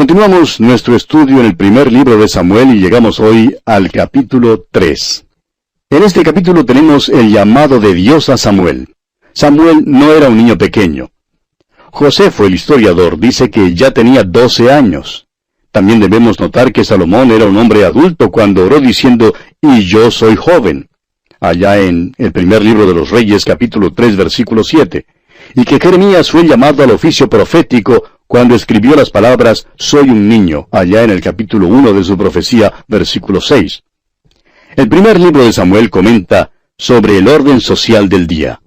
Continuamos nuestro estudio en el primer libro de Samuel y llegamos hoy al capítulo 3. En este capítulo tenemos el llamado de Dios a Samuel. Samuel no era un niño pequeño. Josefo, el historiador, dice que ya tenía 12 años. También debemos notar que Salomón era un hombre adulto cuando oró diciendo, «Y yo soy joven», allá en el primer libro de los Reyes, capítulo 3, versículo 7, y que Jeremías fue llamado al oficio profético cuando escribió las palabras «Soy un niño», allá en el capítulo 1 de su profecía, versículo 6. El primer libro de Samuel comenta sobre el orden social del día.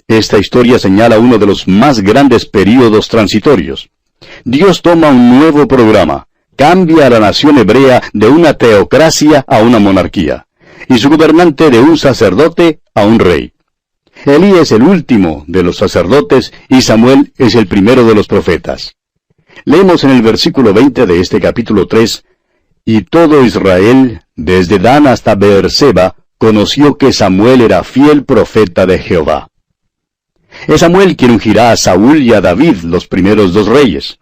Esta historia señala uno de los más grandes períodos transitorios. Dios toma un nuevo programa, cambia a la nación hebrea de una teocracia a una monarquía, y su gobernante de un sacerdote a un rey. Elí es el último de los sacerdotes y Samuel es el primero de los profetas. Leemos en el versículo 20 de este capítulo 3, «Y todo Israel, desde Dan hasta Beerseba, conoció que Samuel era fiel profeta de Jehová». Es Samuel quien ungirá a Saúl y a David, los primeros dos reyes.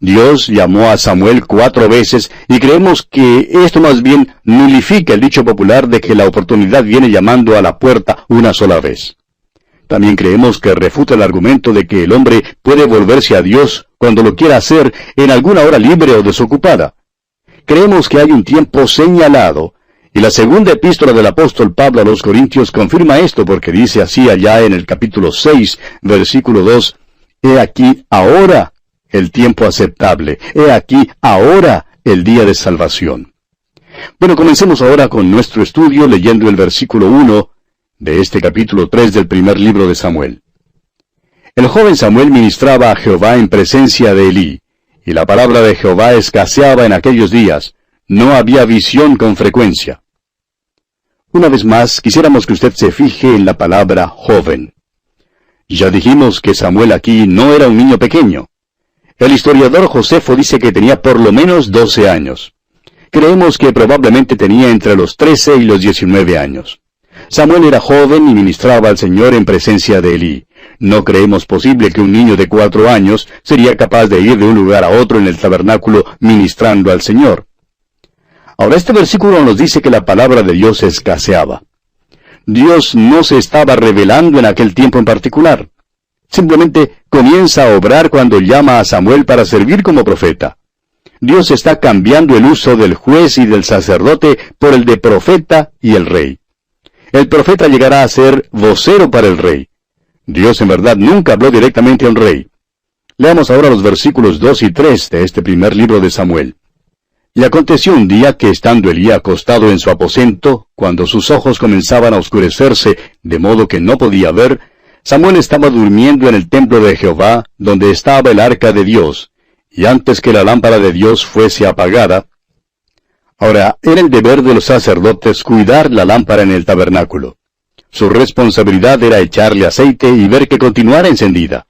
Dios llamó a Samuel 4 veces y creemos que esto más bien nulifica el dicho popular de que la oportunidad viene llamando a la puerta una sola vez. También creemos que refuta el argumento de que el hombre puede volverse a Dios cuando lo quiera hacer en alguna hora libre o desocupada. Creemos que hay un tiempo señalado, y la segunda epístola del apóstol Pablo a los Corintios confirma esto porque dice así allá en el capítulo 6, versículo 2, «He aquí ahora el tiempo aceptable, he aquí ahora el día de salvación». Bueno, comencemos ahora con nuestro estudio leyendo el versículo 1 de este capítulo 3 del primer libro de Samuel. El joven Samuel ministraba a Jehová en presencia de Elí, y la palabra de Jehová escaseaba en aquellos días, no había visión con frecuencia. Una vez más, quisiéramos que usted se fije en la palabra joven. Ya dijimos que Samuel aquí no era un niño pequeño. El historiador Josefo dice que tenía por lo menos 12 años. Creemos que probablemente tenía entre los 13 y los 19 años. Samuel era joven y ministraba al Señor en presencia de Elí. No creemos posible que un niño de 4 años sería capaz de ir de un lugar a otro en el tabernáculo ministrando al Señor. Ahora, este versículo nos dice que la palabra de Dios escaseaba. Dios no se estaba revelando en aquel tiempo en particular. Simplemente comienza a obrar cuando llama a Samuel para servir como profeta. Dios está cambiando el uso del juez y del sacerdote por el de profeta y el rey. El profeta llegará a ser vocero para el rey. Dios en verdad nunca habló directamente a un rey. Leamos ahora los versículos 2 y 3 de este primer libro de Samuel. «Y aconteció un día que estando Elí acostado en su aposento, cuando sus ojos comenzaban a oscurecerse, de modo que no podía ver, Samuel estaba durmiendo en el templo de Jehová, donde estaba el arca de Dios, y antes que la lámpara de Dios fuese apagada». Ahora, era el deber de los sacerdotes cuidar la lámpara en el tabernáculo. Su responsabilidad era echarle aceite y ver que continuara encendida.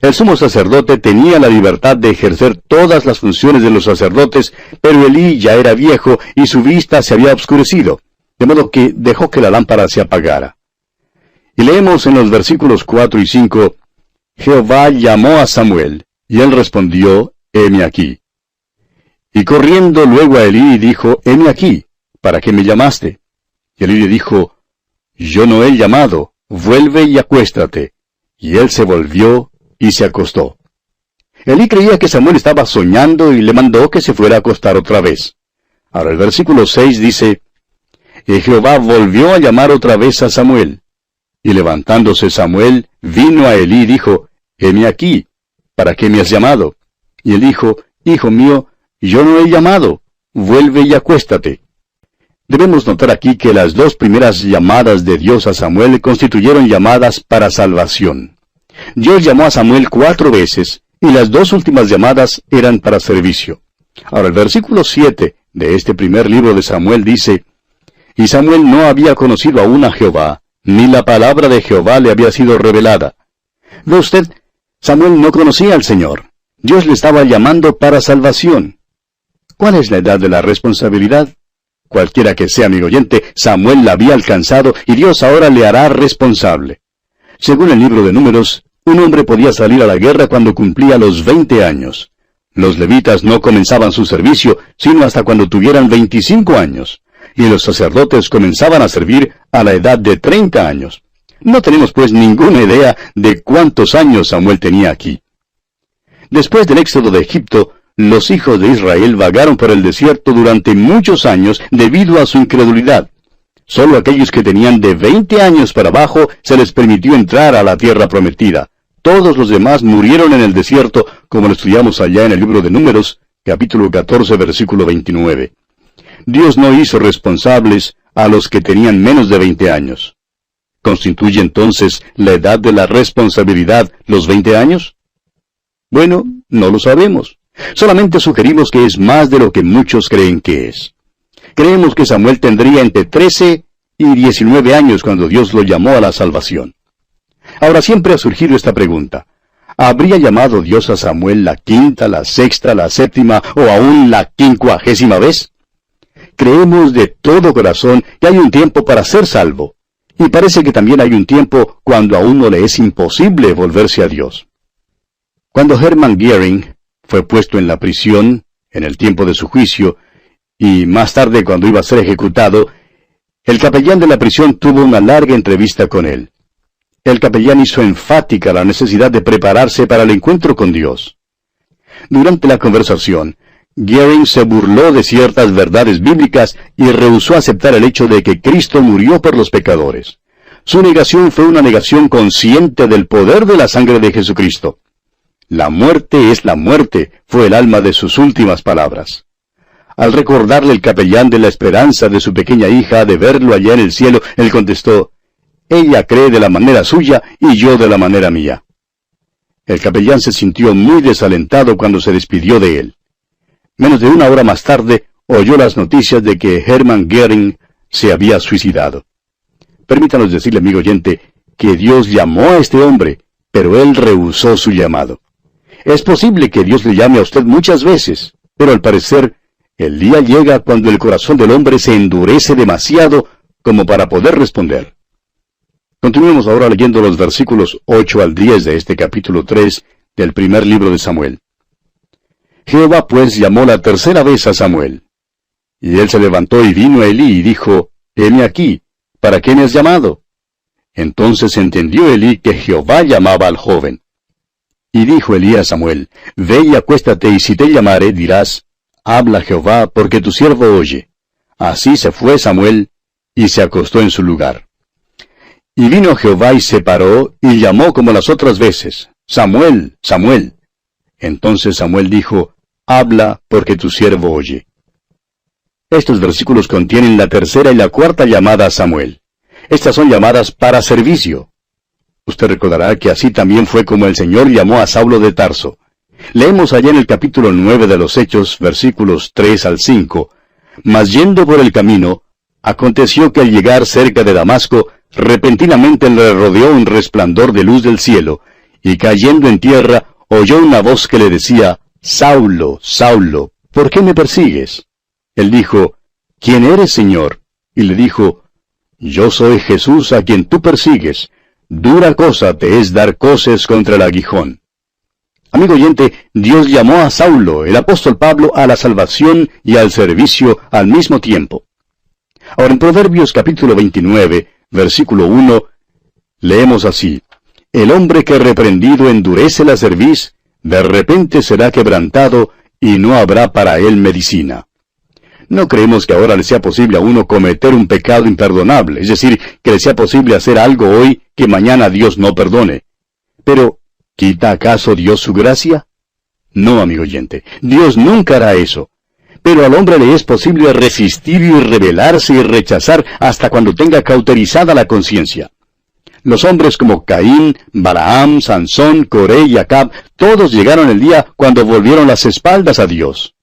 El sumo sacerdote tenía la libertad de ejercer todas las funciones de los sacerdotes, pero Elí ya era viejo y su vista se había obscurecido, de modo que dejó que la lámpara se apagara. Y leemos en los versículos 4 y 5, «Jehová llamó a Samuel, y él respondió, heme aquí. Y corriendo luego a Elí dijo, heme aquí, ¿para qué me llamaste? Y Elí le dijo, yo no he llamado, vuelve y acuéstate. Y él se volvió y se acostó. Elí creía que Samuel estaba soñando y le mandó que se fuera a acostar otra vez. Ahora el versículo 6 dice, y Jehová volvió a llamar otra vez a Samuel. Y levantándose Samuel, vino a Elí y dijo, heme aquí, ¿para qué me has llamado? Y él dijo, hijo mío, yo no he llamado, vuelve y acuéstate. Debemos notar aquí que las dos primeras llamadas de Dios a Samuel constituyeron llamadas para salvación. Dios llamó a Samuel 4 veces, y las dos últimas llamadas eran para servicio. Ahora el versículo 7 de este primer libro de Samuel dice, y Samuel no había conocido aún a Jehová, ni la palabra de Jehová le había sido revelada. ¿Ve usted? Samuel no conocía al Señor. Dios le estaba llamando para salvación. ¿Cuál es la edad de la responsabilidad? Cualquiera que sea, amigo oyente, Samuel la había alcanzado y Dios ahora le hará responsable. Según el libro de Números, un hombre podía salir a la guerra cuando cumplía los 20 años. Los levitas no comenzaban su servicio sino hasta cuando tuvieran 25 años, y los sacerdotes comenzaban a servir a la edad de 30 años. No tenemos pues ninguna idea de cuántos años Samuel tenía aquí. Después del éxodo de Egipto, los hijos de Israel vagaron por el desierto durante muchos años debido a su incredulidad. Solo aquellos que tenían de 20 años para abajo se les permitió entrar a la tierra prometida. Todos los demás murieron en el desierto, como lo estudiamos allá en el libro de Números, capítulo 14, versículo 29. Dios no hizo responsables a los que tenían menos de 20 años. ¿Constituye entonces la edad de la responsabilidad los 20 años? Bueno, no lo sabemos. Solamente sugerimos que es más de lo que muchos creen que es. Creemos que Samuel tendría entre 13 y 19 años cuando Dios lo llamó a la salvación. Ahora siempre ha surgido esta pregunta. ¿Habría llamado Dios a Samuel la quinta, la sexta, la séptima o aún la 50ª vez? Creemos de todo corazón que hay un tiempo para ser salvo. Y parece que también hay un tiempo cuando a uno le es imposible volverse a Dios. Cuando Hermann Göring fue puesto en la prisión, en el tiempo de su juicio, y más tarde cuando iba a ser ejecutado, el capellán de la prisión tuvo una larga entrevista con él. El capellán hizo enfática la necesidad de prepararse para el encuentro con Dios. Durante la conversación, Göring se burló de ciertas verdades bíblicas y rehusó aceptar el hecho de que Cristo murió por los pecadores. Su negación fue una negación consciente del poder de la sangre de Jesucristo. La muerte es la muerte, fue el alma de sus últimas palabras. Al recordarle el capellán de la esperanza de su pequeña hija de verlo allá en el cielo, él contestó, «Ella cree de la manera suya y yo de la manera mía». El capellán se sintió muy desalentado cuando se despidió de él. Menos de una hora más tarde, oyó las noticias de que Hermann Göring se había suicidado. Permítanos decirle, amigo oyente, que Dios llamó a este hombre, pero él rehusó su llamado. Es posible que Dios le llame a usted muchas veces, pero al parecer, el día llega cuando el corazón del hombre se endurece demasiado como para poder responder. Continuemos ahora leyendo los versículos 8 al 10 de este capítulo 3 del primer libro de Samuel. Jehová pues llamó la tercera vez a Samuel. Y él se levantó y vino a Elí y dijo, «Heme aquí, ¿para qué me has llamado?» Entonces entendió Elí que Jehová llamaba al joven. Y dijo Elí a Samuel, «Ve y acuéstate, y si te llamare, dirás, habla Jehová, porque tu siervo oye». Así se fue Samuel, y se acostó en su lugar. Y vino Jehová y se paró, y llamó como las otras veces, «Samuel, Samuel». Entonces Samuel dijo, «Habla, porque tu siervo oye». Estos versículos contienen la tercera y la cuarta llamada a Samuel. Estas son llamadas para servicio. Usted recordará que así también fue como el Señor llamó a Saulo de Tarso. Leemos allá en el capítulo 9 de los Hechos, versículos 3 al 5, «Mas yendo por el camino, aconteció que al llegar cerca de Damasco, repentinamente le rodeó un resplandor de luz del cielo, y cayendo en tierra, oyó una voz que le decía, «Saulo, Saulo, ¿por qué me persigues?» Él dijo, «¿Quién eres, Señor?» Y le dijo, «Yo soy Jesús a quien tú persigues. Dura cosa te es dar coces contra el aguijón». Amigo oyente, Dios llamó a Saulo, el apóstol Pablo, a la salvación y al servicio al mismo tiempo. Ahora en Proverbios capítulo 29, versículo 1, leemos así, «El hombre que reprendido endurece la cerviz, de repente será quebrantado, y no habrá para él medicina». No creemos que ahora le sea posible a uno cometer un pecado imperdonable, es decir, que le sea posible hacer algo hoy que mañana Dios no perdone. Pero, ¿quita acaso Dios su gracia? No, amigo oyente, Dios nunca hará eso. Pero al hombre le es posible resistir y rebelarse y rechazar hasta cuando tenga cauterizada la conciencia. Los hombres como Caín, Balaam, Sansón, Coré y Acab, todos llegaron el día cuando volvieron las espaldas a Dios.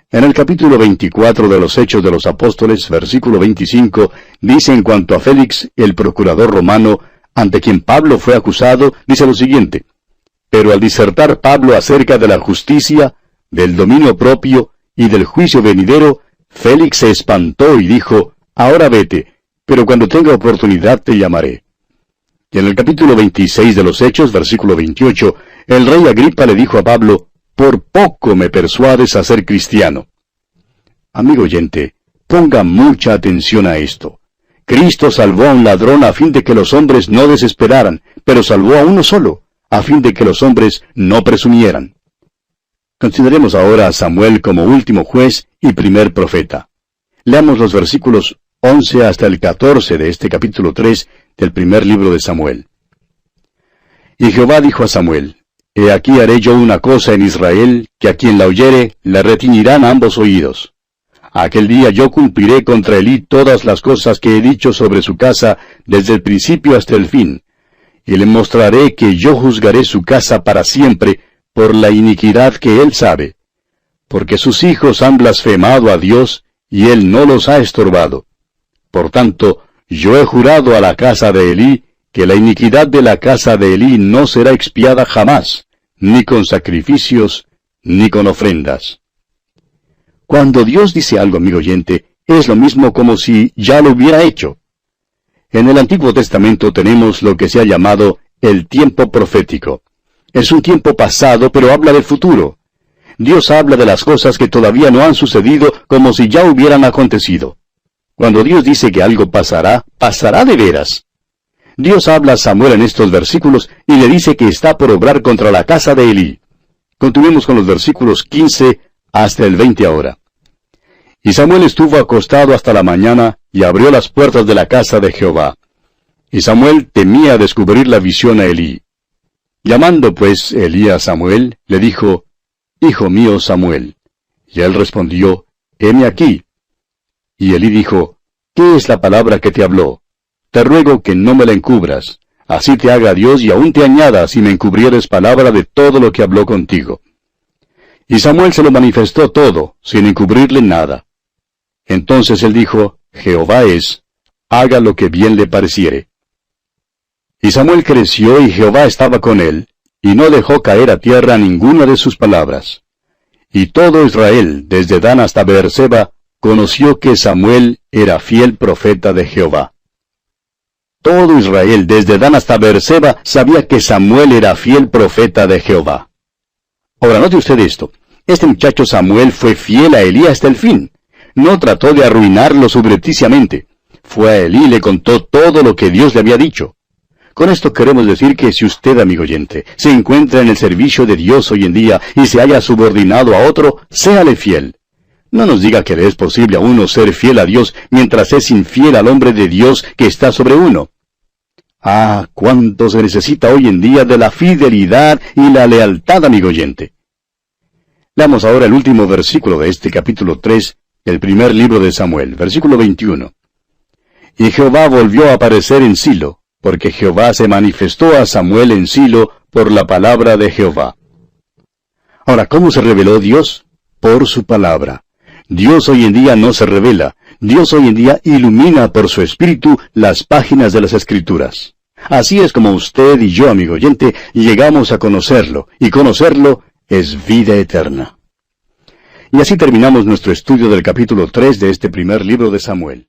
En el capítulo 24 de los Hechos de los Apóstoles, versículo 25, dice en cuanto a Félix, el procurador romano, ante quien Pablo fue acusado, dice lo siguiente, «Pero al disertar Pablo acerca de la justicia, del dominio propio y del juicio venidero, Félix se espantó y dijo, ahora vete, pero cuando tenga oportunidad te llamaré». Y en el capítulo 26 de los Hechos, versículo 28, el rey Agripa le dijo a Pablo, por poco me persuades a ser cristiano. Amigo oyente, ponga mucha atención a esto. Cristo salvó a un ladrón a fin de que los hombres no desesperaran, pero salvó a uno solo, a fin de que los hombres no presumieran. Consideremos ahora a Samuel como último juez y primer profeta. Leamos los versículos 11 hasta el 14 de este capítulo 3 del primer libro de Samuel. Y Jehová dijo a Samuel, He aquí haré yo una cosa en Israel, que a quien la oyere, le retiñirán ambos oídos. Aquel día yo cumpliré contra Elí todas las cosas que he dicho sobre su casa, desde el principio hasta el fin, y le mostraré que yo juzgaré su casa para siempre, por la iniquidad que él sabe, porque sus hijos han blasfemado a Dios, y él no los ha estorbado. Por tanto, yo he jurado a la casa de Elí, que la iniquidad de la casa de Elí no será expiada jamás, ni con sacrificios, ni con ofrendas. Cuando Dios dice algo, amigo oyente, es lo mismo como si ya lo hubiera hecho. En el Antiguo Testamento tenemos lo que se ha llamado el tiempo profético. Es un tiempo pasado, pero habla del futuro. Dios habla de las cosas que todavía no han sucedido como si ya hubieran acontecido. Cuando Dios dice que algo pasará, pasará de veras. Dios habla a Samuel en estos versículos y le dice que está por obrar contra la casa de Elí. Continuemos con los versículos 15 hasta el 20 ahora. Y Samuel estuvo acostado hasta la mañana y abrió las puertas de la casa de Jehová. Y Samuel temía descubrir la visión a Elí. Llamando pues Elí a Samuel, le dijo, Hijo mío Samuel. Y él respondió, Heme aquí. Y Elí dijo, ¿Qué es la palabra que te habló? Te ruego que no me la encubras. Así te haga Dios y aún te añada si me encubrieres palabra de todo lo que habló contigo. Y Samuel se lo manifestó todo, sin encubrirle nada. Entonces él dijo, Jehová es, haga lo que bien le pareciere. Y Samuel creció y Jehová estaba con él, y no dejó caer a tierra ninguna de sus palabras. Y todo Israel, desde Dan hasta Beerseba, conoció que Samuel era fiel profeta de Jehová. Todo Israel, desde Dan hasta Beerseba, sabía que Samuel era fiel profeta de Jehová. Ahora, note usted esto. Este muchacho Samuel fue fiel a Elí hasta el fin. No trató de arruinarlo subrepticiamente. Fue a Elí y le contó todo lo que Dios le había dicho. Con esto queremos decir que si usted, amigo oyente, se encuentra en el servicio de Dios hoy en día y se haya subordinado a otro, séale fiel. No nos diga que le es posible a uno ser fiel a Dios mientras es infiel al hombre de Dios que está sobre uno. Ah, cuánto se necesita hoy en día de la fidelidad y la lealtad, amigo oyente. Leamos ahora el último versículo de este capítulo 3, el primer libro de Samuel, versículo 21. Y Jehová volvió a aparecer en Silo, porque Jehová se manifestó a Samuel en Silo por la palabra de Jehová. Ahora, ¿cómo se reveló Dios? Por su palabra. Dios hoy en día no se revela. Dios hoy en día ilumina por su Espíritu las páginas de las Escrituras. Así es como usted y yo, amigo oyente, llegamos a conocerlo, y conocerlo es vida eterna. Y así terminamos nuestro estudio del capítulo 3 de este primer libro de Samuel.